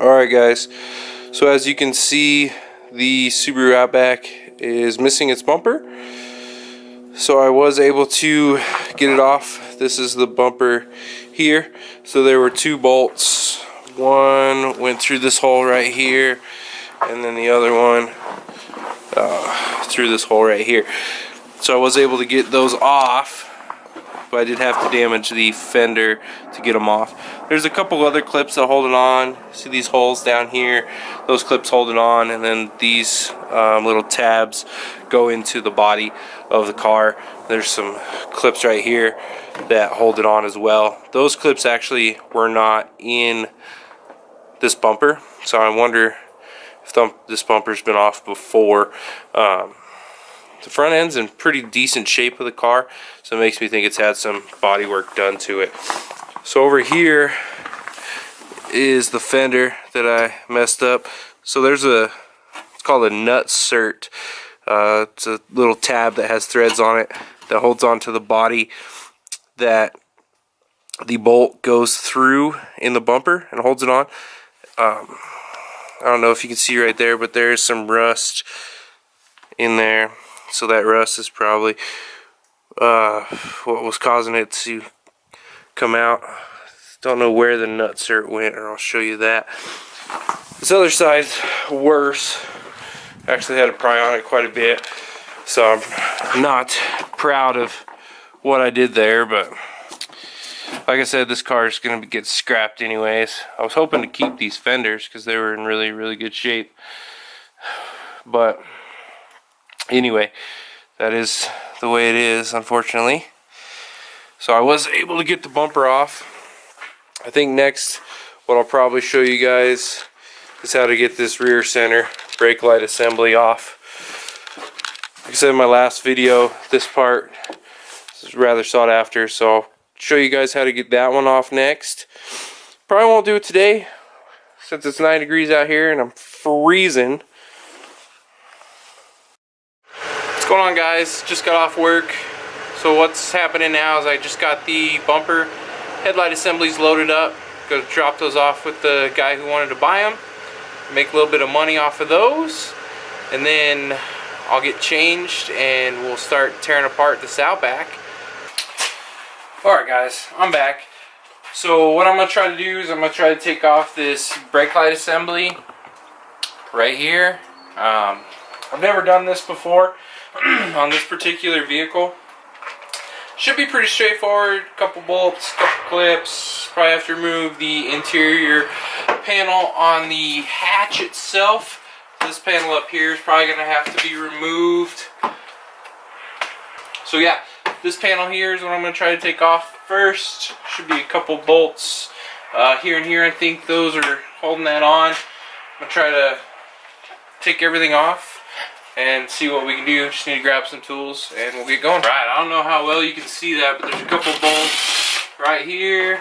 Alright guys, so as you can see, the Subaru Outback is missing its bumper. So I was able to get it off. This is the bumper here. So there were two bolts. One went through this hole right here, and then the other one through this hole right here. So I was able to get those off, but I did have to damage the fender to get them off. There's a couple other clips that hold it on. See these holes down here? Those clips hold it on, and then these little tabs go into the body of the car. There's some clips right here that hold it on as well. Those clips actually were not in this bumper, so I wonder if this bumper's been off before. The front end's in pretty decent shape of the car, so it makes me think it's had some body work done to it. So over here is the fender that I messed up. So there's it's called a nut cert. It's a little tab that has threads on it that holds onto the body that the bolt goes through in the bumper and holds it on. I don't know if you can see right there, but there is some rust in there. So that rust is probably what was causing it to come out. Don't know where the nut cert went, or I'll show you that. This other side's worse. Actually had to pry on it quite a bit, so I'm not proud of what I did there, but like I said, this car is going to get scrapped anyways. I was hoping to keep these fenders because they were in really good shape, but anyway, that is the way it is, unfortunately. So I was able to get the bumper off. I think next what I'll probably show you guys is how to get this rear center brake light assembly off. Like I said in my last video, this part is rather sought after, so I'll show you guys how to get that one off next. Probably won't do it today since it's 9 degrees out here and I'm freezing. What's going on, guys? Just got off work. So what's happening now is I just got the bumper headlight assemblies loaded up. Gonna drop those off with the guy who wanted to buy them. Make a little bit of money off of those, and then I'll get changed and we'll start tearing apart this Outback. Alright guys, I'm back. So what I'm going to try to do is I'm going to try to take off this brake light assembly right here. I've never done this before on this particular vehicle. Should be pretty straightforward. Couple bolts, couple clips. Probably have to remove the interior panel on the hatch itself. This panel up here is probably going to have to be removed. So yeah, this panel here is what I'm going to try to take off first. Should be a couple bolts here and here. I think those are holding that on. I'm going to try to take everything off and see what we can do. Just need to grab some tools and we'll get going. Right, I don't know how well you can see that, but there's a couple bolts right here.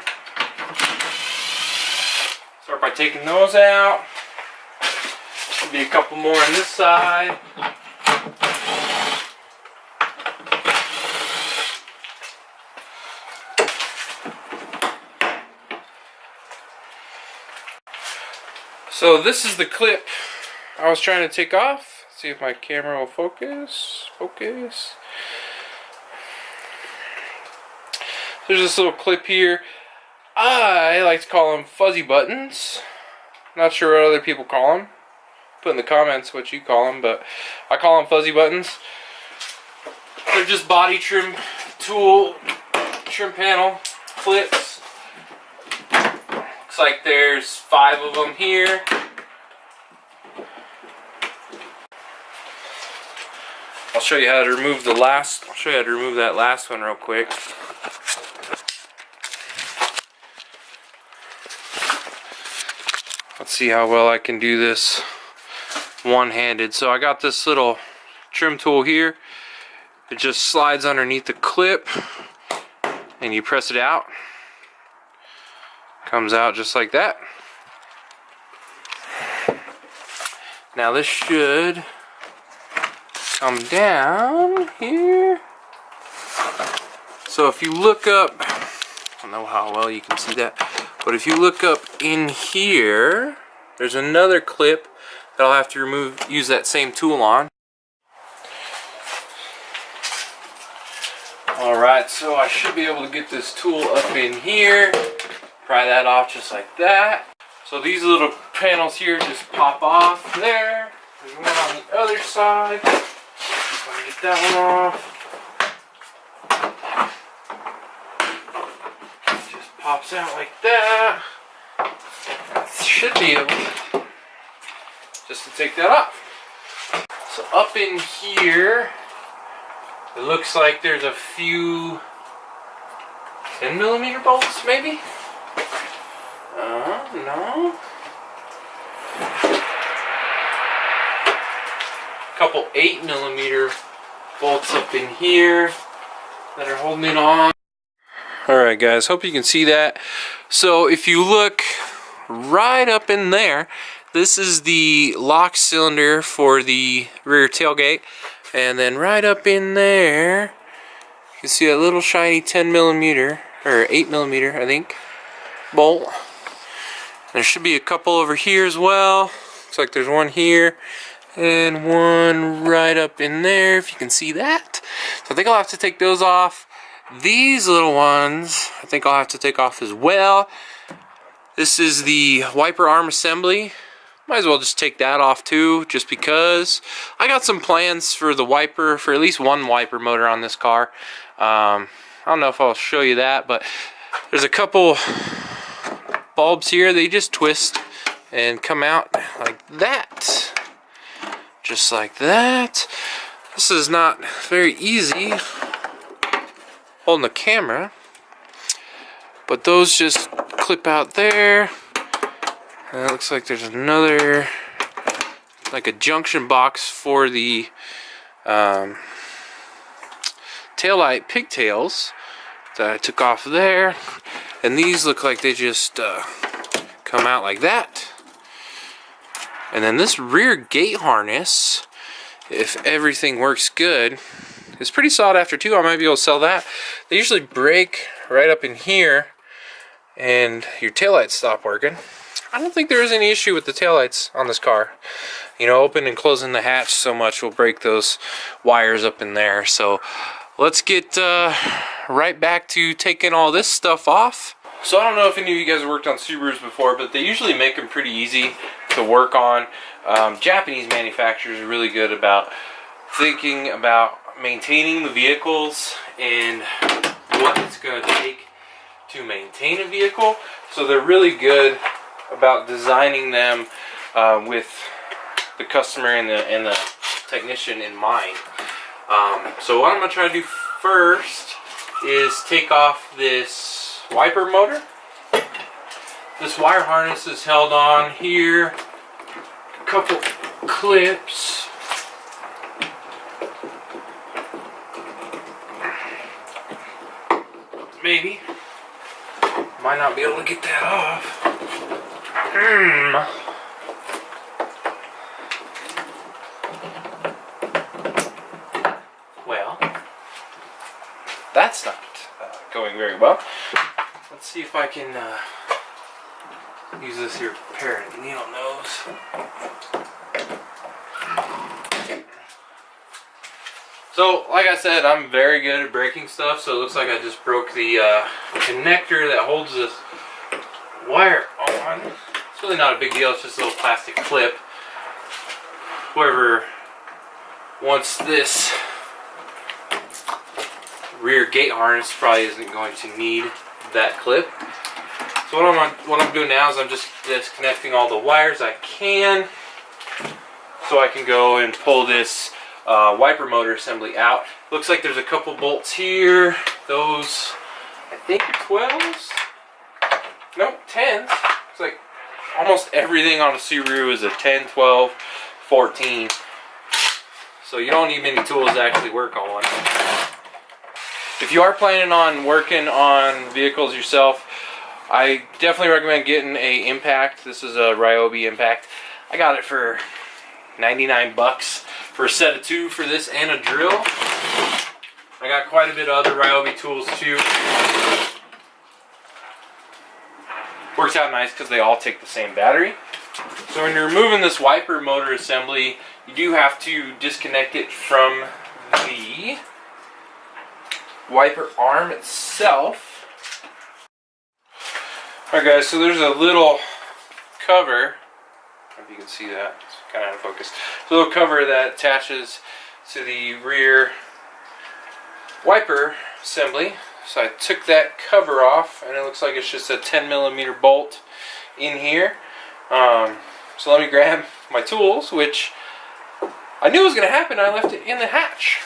Start by taking those out. There'll be a couple more on this side. So this is the clip I was trying to take off. See if my camera will focus. There's this little clip here. I like to call them fuzzy buttons. Not sure what other people call them. Put in the comments what you call them, but I call them fuzzy buttons. They're just body trim tool, trim panel clips. Looks like there's 5 of them here. I'll show you how to remove the last. I'll show you how to remove that last one real quick. Let's see how well I can do this one-handed. So I got this little trim tool here. It just slides underneath the clip and you press it out. Comes out just like that. Now this should come down here. So if you look up, I don't know how well you can see that, but if you look up in here, there's another clip that I'll have to use that same tool on. Alright, so I should be able to get this tool up in here, pry that off just like that. So these little panels here just pop off there. There's one on the other side. See if I can get that one off. Just pops out like that. Should be able just to take that off. So up in here, it looks like there's a few 10mm bolts, maybe? No. A couple 8mm bolts up in here that are holding it on. Alright guys, hope you can see that. So if you look right up in there, this is the lock cylinder for the rear tailgate. And then right up in there, you can see that little shiny 10mm, or 8mm I think, bolt. There should be a couple over here as well. Looks like there's one here and one right up in there, if you can see that. So I think I'll have to take those off. These little ones I think I'll have to take off as well. This is the wiper arm assembly. Might as well just take that off too, just because I got some plans for the wiper, for at least one wiper motor on this car. I don't know if I'll show you that, but there's a couple bulbs here. They just twist and come out like that, just like that. This is not very easy holding the camera, but those just clip out there. And it looks like there's another, like a junction box for the taillight pigtails that I took off there. And these look like they just come out like that. And then this rear gate harness, if everything works good, is pretty sought after too. I might be able to sell that. They usually break right up in here and your taillights stop working. I don't think there is any issue with the taillights on this car. You know, open and closing the hatch so much will break those wires up in there. So let's get right back to taking all this stuff off. So I don't know if any of you guys have worked on Subarus before, but they usually make them pretty easy to work on. Japanese manufacturers are really good about thinking about maintaining the vehicles and what it's going to take to maintain a vehicle. So they're really good about designing them with the customer and the technician in mind. So what I'm going to try to do first is take off this wiper motor. This wire harness is held on here, a couple clips. Maybe. Might not be able to get that off. Well, that's not going very well. Let's see if I can use this here pair of needle nose. So, like I said, I'm very good at breaking stuff, so it looks like I just broke the connector that holds this wire on. It's really not a big deal, it's just a little plastic clip. Whoever wants this rear gate harness probably isn't going to need that clip. So what I'm doing now is I'm just disconnecting all the wires I can, so I can go and pull this wiper motor assembly out. Looks like there's a couple bolts here. Those, I think 12s? Nope, 10s. It's like almost everything on a Subaru is a 10, 12, 14. So you don't need many tools to actually work on one. If you are planning on working on vehicles yourself, I definitely recommend getting a Impact. This is a Ryobi Impact. I got it for 99 bucks for a set of two for this and a drill. I got quite a bit of other Ryobi tools too. Works out nice because they all take the same battery. So when you're removing this wiper motor assembly, you do have to disconnect it from the wiper arm itself. Alright guys, so there's a little cover, I don't know if you can see that, it's kind of out of focus. It's a little cover that attaches to the rear wiper assembly. So I took that cover off, and it looks like it's just a 10mm bolt in here. So let me grab my tools, which I knew was going to happen. I left it in the hatch.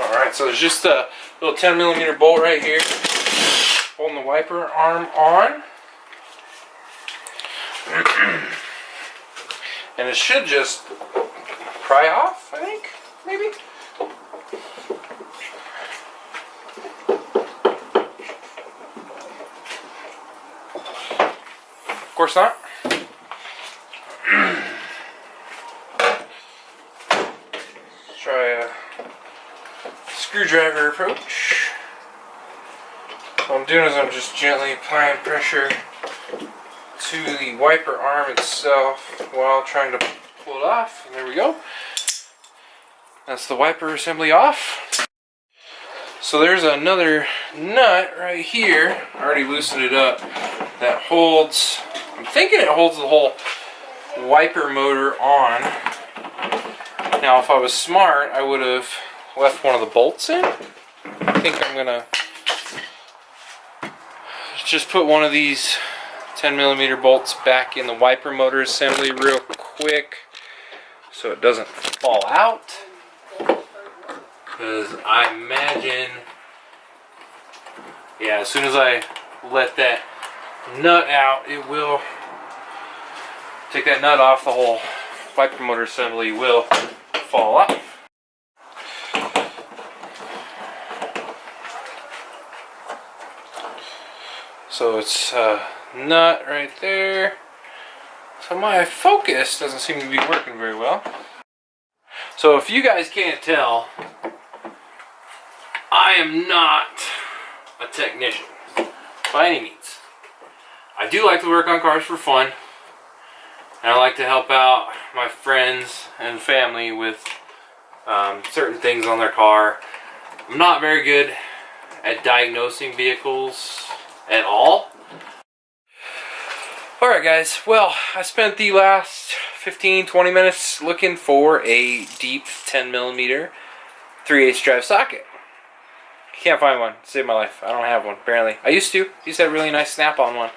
Alright, so there's just a little 10mm bolt right here holding the wiper arm on. And it should just pry off, I think, maybe. Of course not. Let's try a screwdriver approach. What I'm doing is I'm just gently applying pressure to the wiper arm itself while trying to pull it off. And there we go. That's the wiper assembly off. So there's another nut right here. I already loosened it up. That holds, I'm thinking it holds the whole wiper motor on. Now if I was smart, I would have left one of the bolts in. I think I'm gonna just put one of these 10mm bolts back in the wiper motor assembly real quick so it doesn't fall out. Because I imagine, yeah, as soon as I let that nut out, it will take that nut off, the whole wiper motor assembly will fall off. So it's a nut right there. So my focus doesn't seem to be working very well. So if you guys can't tell, I am not a technician by any means. I do like to work on cars for fun, and I like to help out my friends and family with certain things on their car. I'm not very good at diagnosing vehicles at all. Alright guys, well, I spent the last 15-20 minutes looking for a deep 10mm 3/8 drive socket. Can't find one. Saved my life. I don't have one, apparently. I used to have a really nice snap-on one.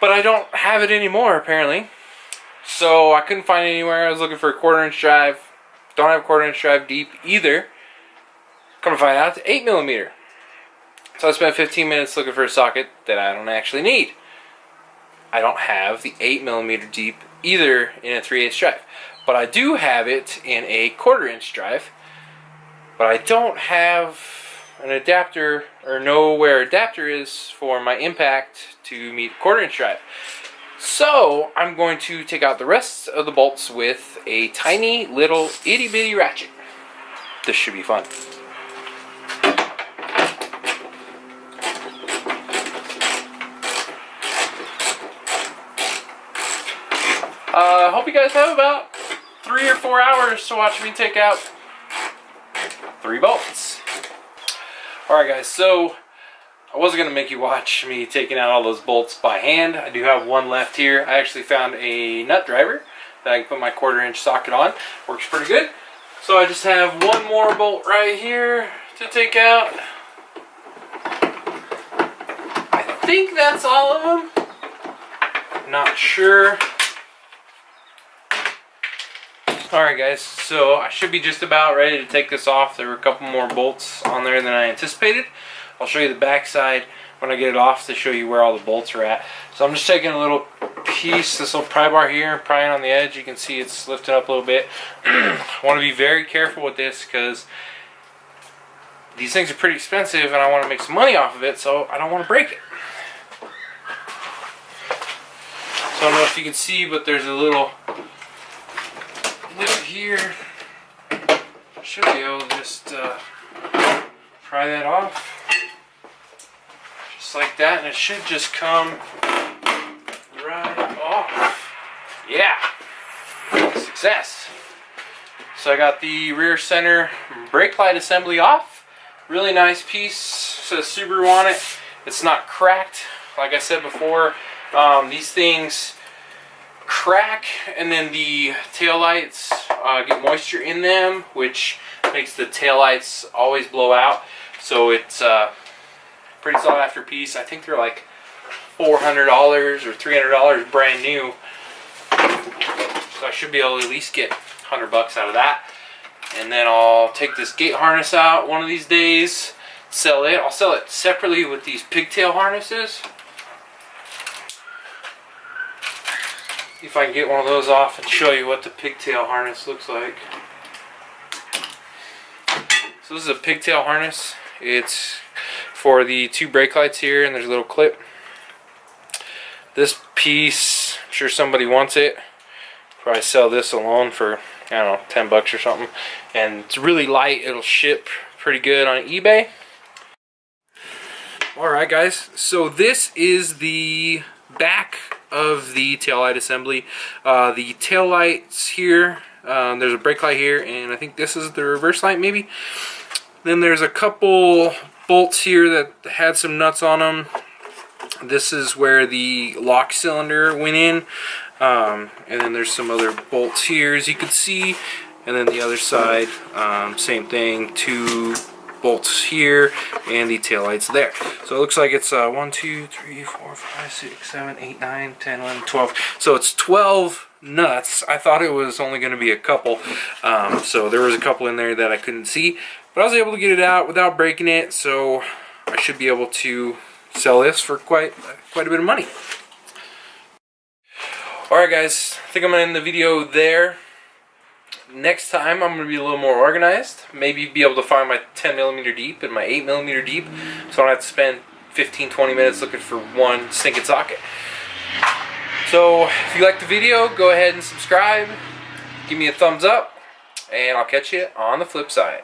But I don't have it anymore, apparently. So I couldn't find it anywhere. I was looking for a 1/4" drive. Don't have a 1/4" drive deep either. Come to find out, it's 8mm. So I spent 15 minutes looking for a socket that I don't actually need. I don't have the 8mm deep either in a 3/8 drive. But I do have it in a 1/4" drive. But I don't have an adapter, or know where adapter is for my impact to meet 1/4" drive. So I'm going to take out the rest of the bolts with a tiny little itty bitty ratchet. This should be fun. I hope you guys have about 3 or 4 hours to watch me take out 3 bolts. Alright guys, so I wasn't going to make you watch me taking out all those bolts by hand. I do have one left here. I actually found a nut driver that I can put my 1/4" socket on. Works pretty good. So I just have one more bolt right here to take out. I think that's all of them. Not sure. Alright guys, so I should be just about ready to take this off. There were a couple more bolts on there than I anticipated. I'll show you the back side when I get it off to show you where all the bolts are at. So I'm just taking a little piece, this little pry bar here, prying on the edge. You can see it's lifted up a little bit. I want to be very careful with this because these things are pretty expensive and I want to make some money off of it, so I don't want to break it. So I don't know if you can see, but there's a little lip here. I should be able to just pry that off. Just like that, and it should just come right off. Yeah, success. So I got the rear center brake light assembly off. Really nice piece, says Subaru on it. It's not cracked. Like I said before, these things crack and then the taillights get moisture in them, which makes the taillights always blow out. So it's pretty sought after piece. I think they're like $400 or $300 brand new. So I should be able to at least get $100 out of that. And then I'll take this gate harness out one of these days, sell it. I'll sell it separately with these pigtail harnesses. See if I can get one of those off and show you what the pigtail harness looks like. So this is a pigtail harness. It's for the two brake lights here, and there's a little clip. This piece, I'm sure somebody wants it. Probably sell this alone for, I don't know, $10 or something. And it's really light. It'll ship pretty good on eBay. Alright guys, so this is the back of the taillight assembly. The taillights here, there's a brake light here, and I think this is the reverse light maybe. Then there's a couple bolts here that had some nuts on them. This is where the lock cylinder went in. And then there's some other bolts here, as you can see. And then the other side, same thing, 2 bolts here, and the taillights there. So it looks like it's 1, 2, 3, 4, 5, 6, 7, 8, 9, 10, 11, 12. So it's 12 nuts. I thought it was only going to be a couple. So there was a couple in there that I couldn't see. But I was able to get it out without breaking it, so I should be able to sell this for quite a bit of money. Alright guys, I think I'm going to end the video there. Next time I'm going to be a little more organized. Maybe be able to find my 10mm deep and my 8mm deep, so I don't have to spend 15-20 minutes looking for one stinking socket. So if you liked the video, go ahead and subscribe. Give me a thumbs up, and I'll catch you on the flip side.